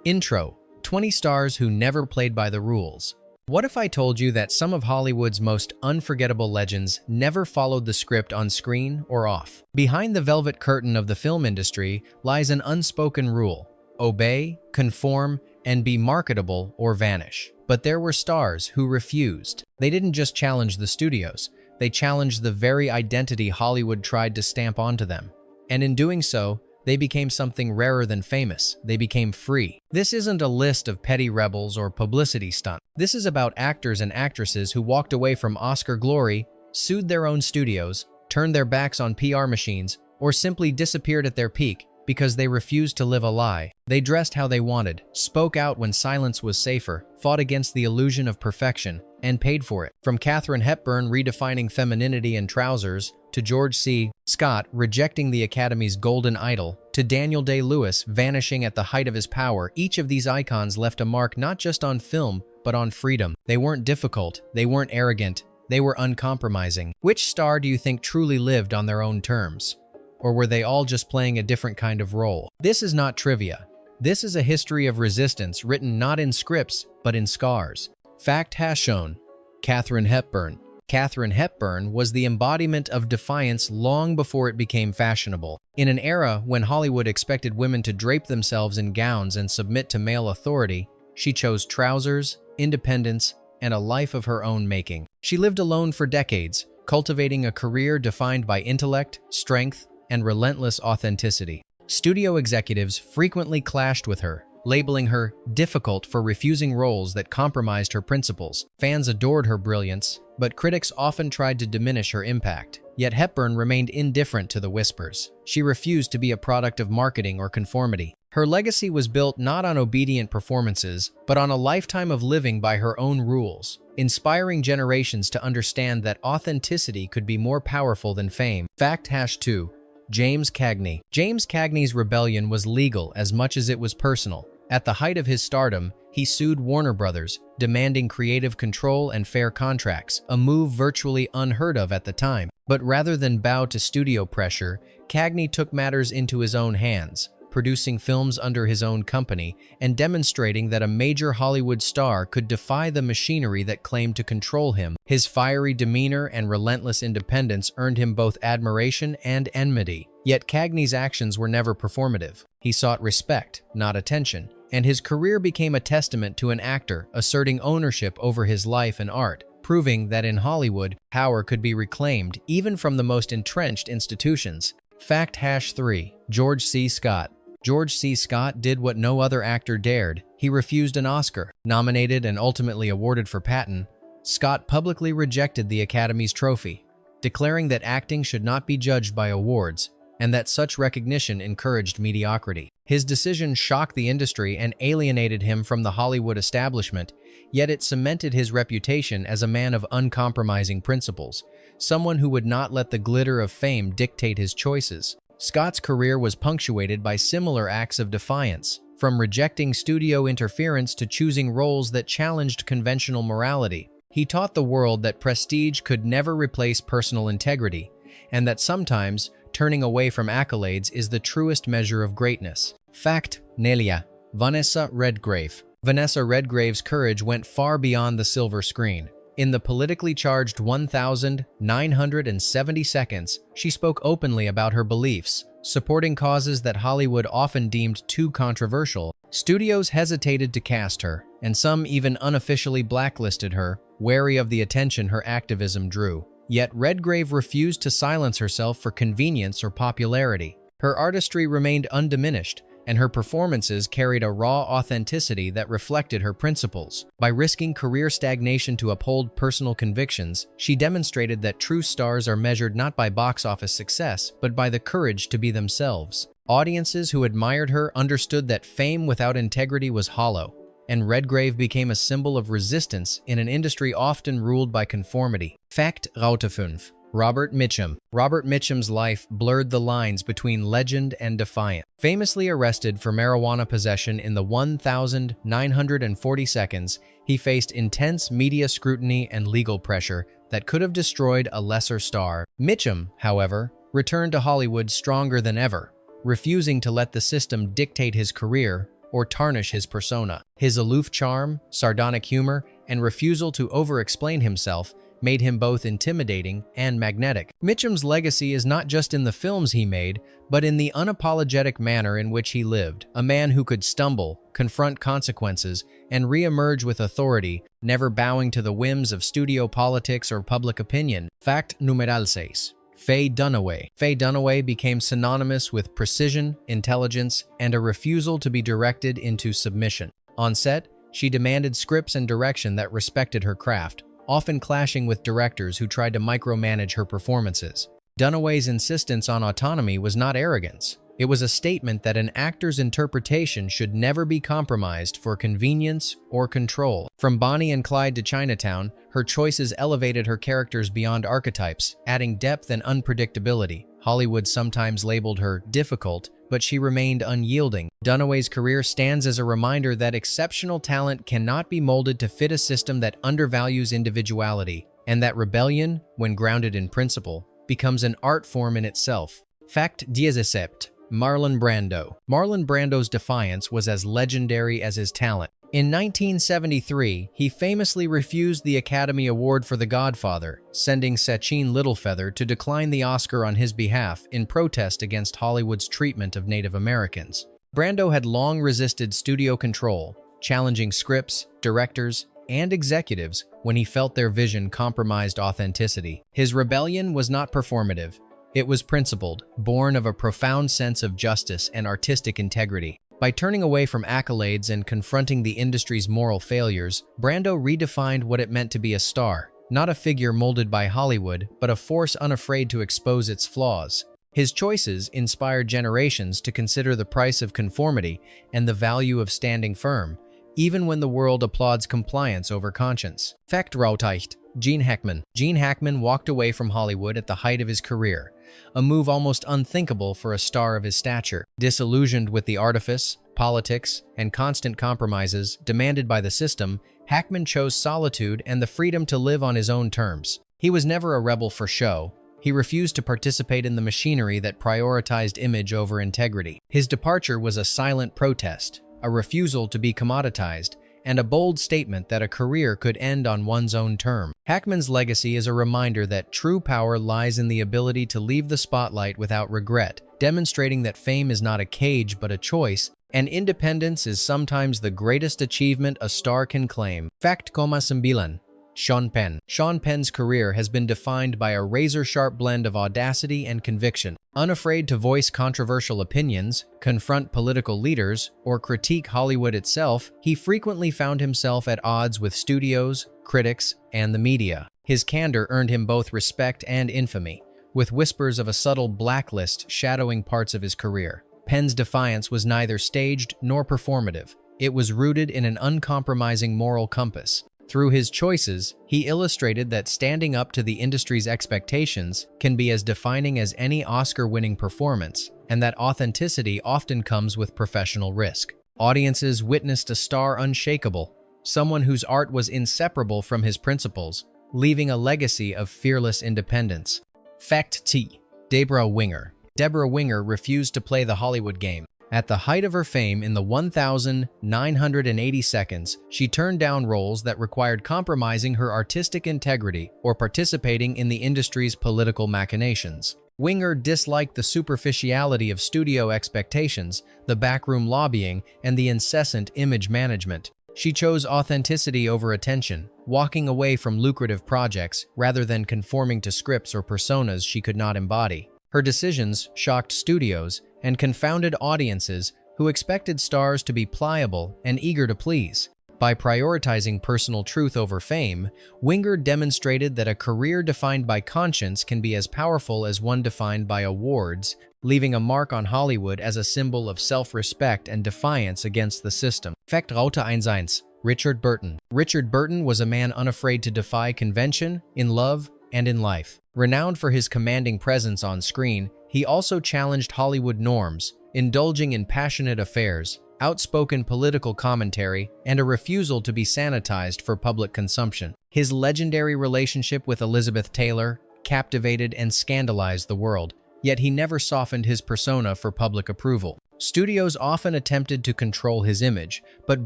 Intro: 20 stars who never played by the rules. What if I told you that some of Hollywood's most unforgettable legends never followed the script on screen or off? Behind the velvet curtain of the film industry lies an unspoken rule: obey, conform, and be marketable or vanish. But there were stars who refused. They didn't just challenge the studios, they challenged the very identity Hollywood tried to stamp onto them. And in doing so, they became something rarer than famous. They became free. This isn't a list of petty rebels or publicity stunts. This is about actors and actresses who walked away from Oscar glory, sued their own studios, turned their backs on PR machines, or simply disappeared at their peak because they refused to live a lie. They dressed how they wanted, spoke out when silence was safer, fought against the illusion of perfection, and paid for it. From Katharine Hepburn redefining femininity in trousers, to George C. Scott rejecting the Academy's golden idol, to Daniel Day-Lewis vanishing at the height of his power, each of these icons left a mark not just on film, but on freedom. They weren't difficult, they weren't arrogant, they were uncompromising. Which star do you think truly lived on their own terms? Or were they all just playing a different kind of role? This is not trivia. This is a history of resistance written not in scripts, but in scars. Fact has shown. Katharine Hepburn. Katharine Hepburn was the embodiment of defiance long before it became fashionable. In an era when Hollywood expected women to drape themselves in gowns and submit to male authority, she chose trousers, independence, and a life of her own making. She lived alone for decades, cultivating a career defined by intellect, strength, and relentless authenticity. Studio executives frequently clashed with her, labeling her difficult for refusing roles that compromised her principles. Fans adored her brilliance, but critics often tried to diminish her impact. Yet Hepburn remained indifferent to the whispers. She refused to be a product of marketing or conformity. Her legacy was built not on obedient performances, but on a lifetime of living by her own rules, inspiring generations to understand that authenticity could be more powerful than fame. Fact #2. James Cagney. James Cagney's rebellion was legal as much as it was personal. At the height of his stardom, he sued Warner Brothers, demanding creative control and fair contracts, a move virtually unheard of at the time. But rather than bow to studio pressure, Cagney took matters into his own hands, producing films under his own company and demonstrating that a major Hollywood star could defy the machinery that claimed to control him. His fiery demeanor and relentless independence earned him both admiration and enmity. Yet Cagney's actions were never performative. He sought respect, not attention, and his career became a testament to an actor asserting ownership over his life and art, proving that in Hollywood, power could be reclaimed even from the most entrenched institutions. Fact #3. George C. Scott. George C. Scott did what no other actor dared. He refused an Oscar. Nominated and ultimately awarded for Patton, Scott publicly rejected the Academy's trophy, declaring that acting should not be judged by awards and that such recognition encouraged mediocrity. His decision shocked the industry and alienated him from the Hollywood establishment, yet it cemented his reputation as a man of uncompromising principles, someone who would not let the glitter of fame dictate his choices. Scott's career was punctuated by similar acts of defiance, from rejecting studio interference to choosing roles that challenged conventional morality. He taught the world that prestige could never replace personal integrity, and that sometimes turning away from accolades is the truest measure of greatness. Fact Nelia. Vanessa Redgrave. Vanessa Redgrave's courage went far beyond the silver screen. In the politically charged 1,970 seconds, she spoke openly about her beliefs, supporting causes that Hollywood often deemed too controversial. Studios hesitated to cast her, and some even unofficially blacklisted her, wary of the attention her activism drew. Yet Redgrave refused to silence herself for convenience or popularity. Her artistry remained undiminished, and her performances carried a raw authenticity that reflected her principles. By risking career stagnation to uphold personal convictions, she demonstrated that true stars are measured not by box office success, but by the courage to be themselves. Audiences who admired her understood that fame without integrity was hollow, and Redgrave became a symbol of resistance in an industry often ruled by conformity. Fact #5. Robert Mitchum. Robert Mitchum's life blurred the lines between legend and defiant. Famously arrested for marijuana possession in the 1,940 seconds, he faced intense media scrutiny and legal pressure that could have destroyed a lesser star. Mitchum, however, returned to Hollywood stronger than ever, refusing to let the system dictate his career or tarnish his persona. His aloof charm, sardonic humor, and refusal to over-explain himself made him both intimidating and magnetic. Mitchum's legacy is not just in the films he made, but in the unapologetic manner in which he lived. A man who could stumble, confront consequences, and re-emerge with authority, never bowing to the whims of studio politics or public opinion. Fact numeral 6. Faye Dunaway. Faye Dunaway became synonymous with precision, intelligence, and a refusal to be directed into submission. On set, she demanded scripts and direction that respected her craft, often clashing with directors who tried to micromanage her performances. Dunaway's insistence on autonomy was not arrogance. It was a statement that an actor's interpretation should never be compromised for convenience or control. From Bonnie and Clyde to Chinatown, her choices elevated her characters beyond archetypes, adding depth and unpredictability. Hollywood sometimes labeled her difficult, but she remained unyielding. Dunaway's career stands as a reminder that exceptional talent cannot be molded to fit a system that undervalues individuality, and that rebellion, when grounded in principle, becomes an art form in itself. Fact 17. Marlon Brando. Marlon Brando's defiance was as legendary as his talent. In 1973, he famously refused the Academy Award for The Godfather, sending Sachin Littlefeather to decline the Oscar on his behalf in protest against Hollywood's treatment of Native Americans. Brando had long resisted studio control, challenging scripts, directors, and executives when he felt their vision compromised authenticity. His rebellion was not performative. It was principled, born of a profound sense of justice and artistic integrity. By turning away from accolades and confronting the industry's moral failures, Brando redefined what it meant to be a star, not a figure molded by Hollywood, but a force unafraid to expose its flaws. His choices inspired generations to consider the price of conformity and the value of standing firm, even when the world applauds compliance over conscience. Fact Rauteicht. Gene Hackman. Gene Hackman walked away from Hollywood at the height of his career, a move almost unthinkable for a star of his stature. Disillusioned with the artifice, politics, and constant compromises demanded by the system, Hackman chose solitude and the freedom to live on his own terms. He was never a rebel for show. He refused to participate in the machinery that prioritized image over integrity. His departure was a silent protest, a refusal to be commoditized, and a bold statement that a career could end on one's own term. Hackman's legacy is a reminder that true power lies in the ability to leave the spotlight without regret, demonstrating that fame is not a cage but a choice, and independence is sometimes the greatest achievement a star can claim. Fact 9. Sean Penn. Sean Penn's career has been defined by a razor-sharp blend of audacity and conviction. Unafraid to voice controversial opinions, confront political leaders, or critique Hollywood itself, he frequently found himself at odds with studios, critics, and the media. His candor earned him both respect and infamy, with whispers of a subtle blacklist shadowing parts of his career. Penn's defiance was neither staged nor performative. It was rooted in an uncompromising moral compass. Through his choices, he illustrated that standing up to the industry's expectations can be as defining as any Oscar-winning performance, and that authenticity often comes with professional risk. Audiences witnessed a star unshakable, someone whose art was inseparable from his principles, leaving a legacy of fearless independence. Fact T. Debra Winger. Debra Winger refused to play the Hollywood game. At the height of her fame in the 1,980 seconds, she turned down roles that required compromising her artistic integrity or participating in the industry's political machinations. Winger disliked the superficiality of studio expectations, the backroom lobbying, and the incessant image management. She chose authenticity over attention, walking away from lucrative projects rather than conforming to scripts or personas she could not embody. Her decisions shocked studios and confounded audiences who expected stars to be pliable and eager to please. By prioritizing personal truth over fame, Winger demonstrated that a career defined by conscience can be as powerful as one defined by awards, leaving a mark on Hollywood as a symbol of self-respect and defiance against the system. Fact 1. Richard Burton. Richard Burton was a man unafraid to defy convention, in love, and in life. Renowned for his commanding presence on screen, he also challenged Hollywood norms, indulging in passionate affairs, outspoken political commentary, and a refusal to be sanitized for public consumption. His legendary relationship with Elizabeth Taylor captivated and scandalized the world, yet he never softened his persona for public approval. Studios often attempted to control his image, but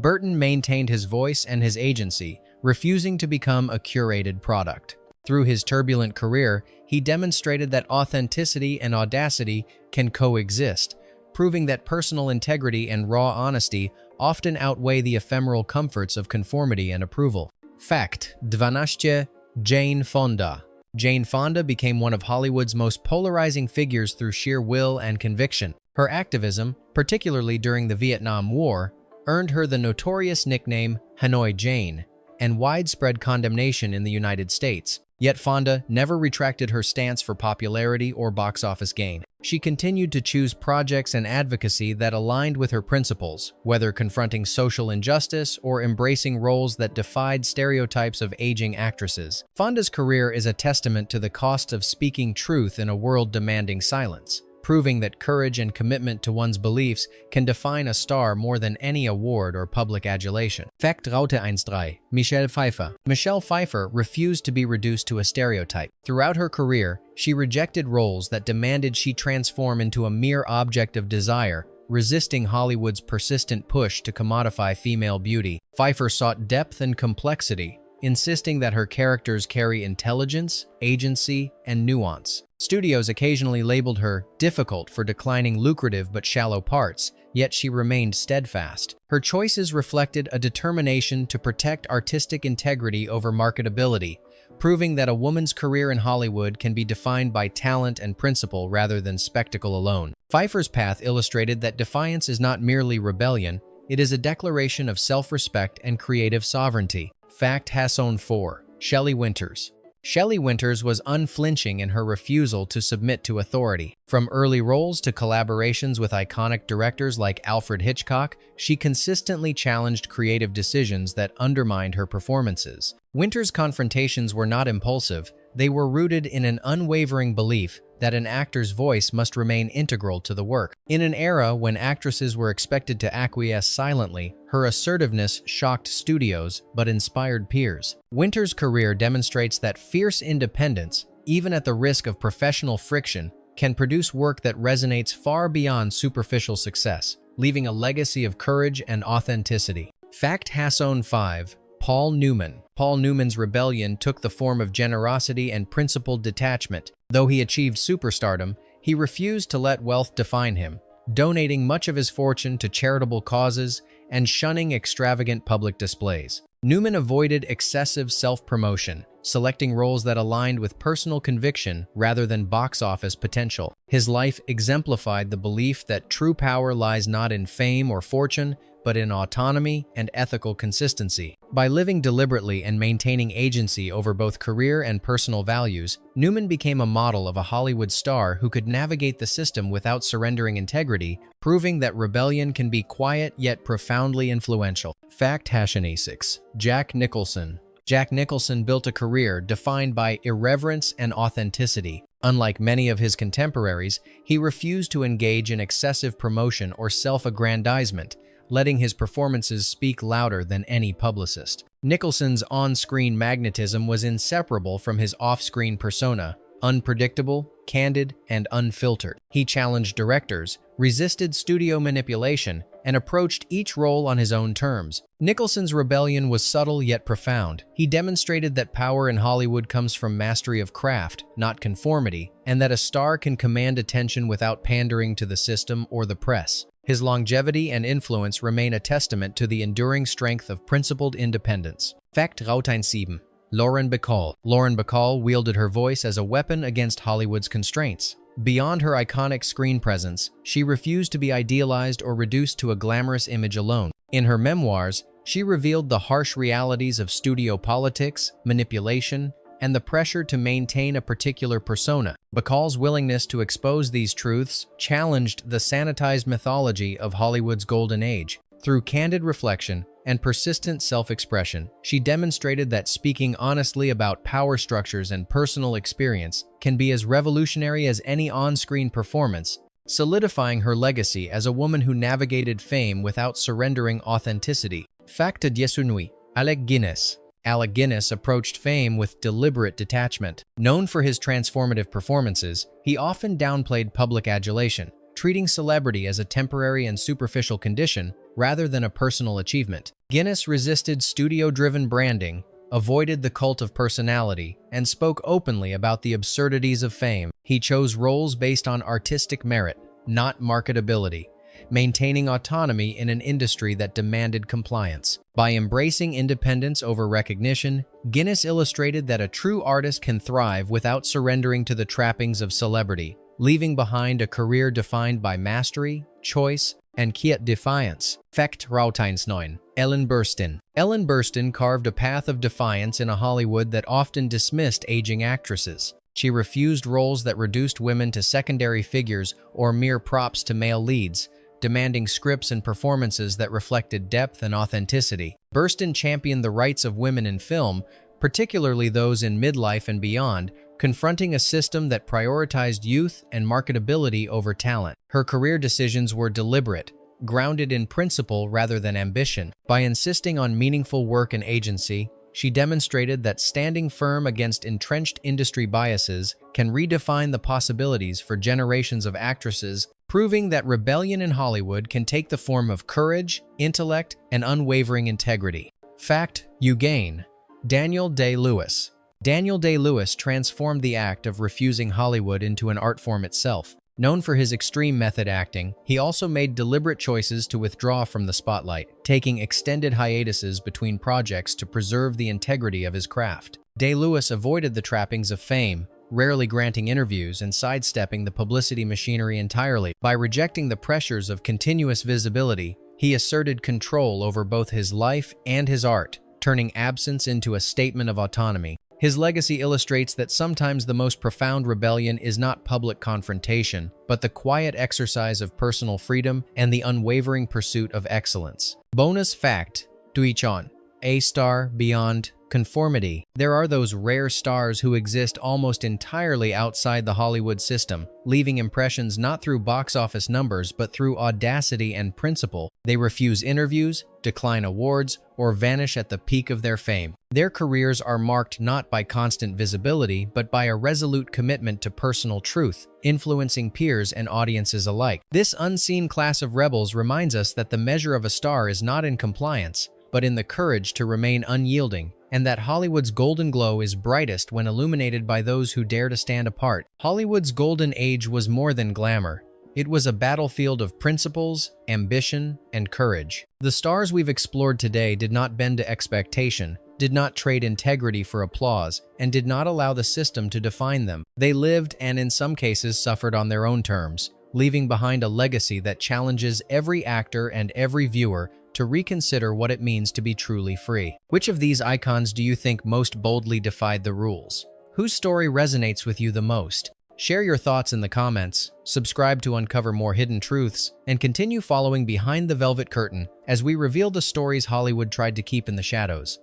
Burton maintained his voice and his agency, refusing to become a curated product. Through his turbulent career, he demonstrated that authenticity and audacity can coexist, proving that personal integrity and raw honesty often outweigh the ephemeral comforts of conformity and approval. Fact 12. Jane Fonda. Jane Fonda became one of Hollywood's most polarizing figures through sheer will and conviction. Her activism, particularly during the Vietnam War, earned her the notorious nickname Hanoi Jane and widespread condemnation in the United States. Yet Fonda never retracted her stance for popularity or box office gain. She continued to choose projects and advocacy that aligned with her principles, whether confronting social injustice or embracing roles that defied stereotypes of aging actresses. Fonda's career is a testament to the cost of speaking truth in a world demanding silence, proving that courage and commitment to one's beliefs can define a star more than any award or public adulation. Fact 13. Michelle Pfeiffer. Michelle Pfeiffer refused to be reduced to a stereotype. Throughout her career, she rejected roles that demanded she transform into a mere object of desire, resisting Hollywood's persistent push to commodify female beauty. Pfeiffer sought depth and complexity, insisting that her characters carry intelligence, agency, and nuance. Studios occasionally labeled her difficult for declining lucrative but shallow parts, yet she remained steadfast. Her choices reflected a determination to protect artistic integrity over marketability, proving that a woman's career in Hollywood can be defined by talent and principle rather than spectacle alone. Pfeiffer's path illustrated that defiance is not merely rebellion, it is a declaration of self-respect and creative sovereignty. Fact 4. Shelley Winters. Shelley Winters was unflinching in her refusal to submit to authority. From early roles to collaborations with iconic directors like Alfred Hitchcock, she consistently challenged creative decisions that undermined her performances. Winters' confrontations were not impulsive, they were rooted in an unwavering belief that an actor's voice must remain integral to the work. In an era when actresses were expected to acquiesce silently, her assertiveness shocked studios but inspired peers. Winters' career demonstrates that fierce independence, even at the risk of professional friction, can produce work that resonates far beyond superficial success, leaving a legacy of courage and authenticity. Fact 5. Paul Newman. Paul Newman's rebellion took the form of generosity and principled detachment. Though he achieved superstardom, he refused to let wealth define him, donating much of his fortune to charitable causes and shunning extravagant public displays. Newman avoided excessive self-promotion, selecting roles that aligned with personal conviction rather than box office potential. His life exemplified the belief that true power lies not in fame or fortune, but in autonomy and ethical consistency. By living deliberately and maintaining agency over both career and personal values, Newman became a model of a Hollywood star who could navigate the system without surrendering integrity, proving that rebellion can be quiet yet profoundly influential. Fact 6. Jack Nicholson. Jack Nicholson built a career defined by irreverence and authenticity. Unlike many of his contemporaries, he refused to engage in excessive promotion or self-aggrandizement, letting his performances speak louder than any publicist. Nicholson's on-screen magnetism was inseparable from his off-screen persona, unpredictable, candid, and unfiltered. He challenged directors, resisted studio manipulation, and approached each role on his own terms. Nicholson's rebellion was subtle yet profound. He demonstrated that power in Hollywood comes from mastery of craft, not conformity, and that a star can command attention without pandering to the system or the press. His longevity and influence remain a testament to the enduring strength of principled independence. Fact 7. Lauren Bacall. Lauren Bacall wielded her voice as a weapon against Hollywood's constraints. Beyond her iconic screen presence, she refused to be idealized or reduced to a glamorous image alone. In her memoirs, she revealed the harsh realities of studio politics, manipulation, and the pressure to maintain a particular persona. Bacall's willingness to expose these truths challenged the sanitized mythology of Hollywood's golden age. Through candid reflection and persistent self-expression, she demonstrated that speaking honestly about power structures and personal experience can be as revolutionary as any on-screen performance, solidifying her legacy as a woman who navigated fame without surrendering authenticity. Fact 9. Alec Guinness. Alec Guinness approached fame with deliberate detachment. Known for his transformative performances, he often downplayed public adulation, treating celebrity as a temporary and superficial condition rather than a personal achievement. Guinness resisted studio-driven branding, avoided the cult of personality, and spoke openly about the absurdities of fame. He chose roles based on artistic merit, not marketability, maintaining autonomy in an industry that demanded compliance. By embracing independence over recognition, Guinness illustrated that a true artist can thrive without surrendering to the trappings of celebrity, leaving behind a career defined by mastery, choice, and defiance. Vecht Rauteinsneun. Ellen Burstyn. Ellen Burstyn carved a path of defiance in a Hollywood that often dismissed aging actresses. She refused roles that reduced women to secondary figures or mere props to male leads, demanding scripts and performances that reflected depth and authenticity. Burstyn championed the rights of women in film, particularly those in midlife and beyond, confronting a system that prioritized youth and marketability over talent. Her career decisions were deliberate, grounded in principle rather than ambition. By insisting on meaningful work and agency, she demonstrated that standing firm against entrenched industry biases can redefine the possibilities for generations of actresses, proving that rebellion in Hollywood can take the form of courage, intellect, and unwavering integrity. Fact you gain. Daniel Day-Lewis. Daniel Day-Lewis transformed the act of refusing Hollywood into an art form itself. Known for his extreme method acting, he also made deliberate choices to withdraw from the spotlight, taking extended hiatuses between projects to preserve the integrity of his craft. Day-Lewis avoided the trappings of fame, rarely granting interviews and sidestepping the publicity machinery entirely. By rejecting the pressures of continuous visibility, he asserted control over both his life and his art, turning absence into a statement of autonomy. His legacy illustrates that sometimes the most profound rebellion is not public confrontation, but the quiet exercise of personal freedom and the unwavering pursuit of excellence. Bonus fact, Duichon, A star beyond conformity. There are those rare stars who exist almost entirely outside the Hollywood system, leaving impressions not through box office numbers but through audacity and principle. They refuse interviews, decline awards, or vanish at the peak of their fame. Their careers are marked not by constant visibility but by a resolute commitment to personal truth, influencing peers and audiences alike. This unseen class of rebels reminds us that the measure of a star is not in compliance, but in the courage to remain unyielding, and that Hollywood's golden glow is brightest when illuminated by those who dare to stand apart. Hollywood's golden age was more than glamour. It was a battlefield of principles, ambition, and courage. The stars we've explored today did not bend to expectation, did not trade integrity for applause, and did not allow the system to define them. They lived and in some cases suffered on their own terms, leaving behind a legacy that challenges every actor and every viewer to reconsider what it means to be truly free. Which of these icons do you think most boldly defied the rules? Whose story resonates with you the most? Share your thoughts in the comments, subscribe to uncover more hidden truths, and continue following Behind the Velvet Curtain as we reveal the stories Hollywood tried to keep in the shadows.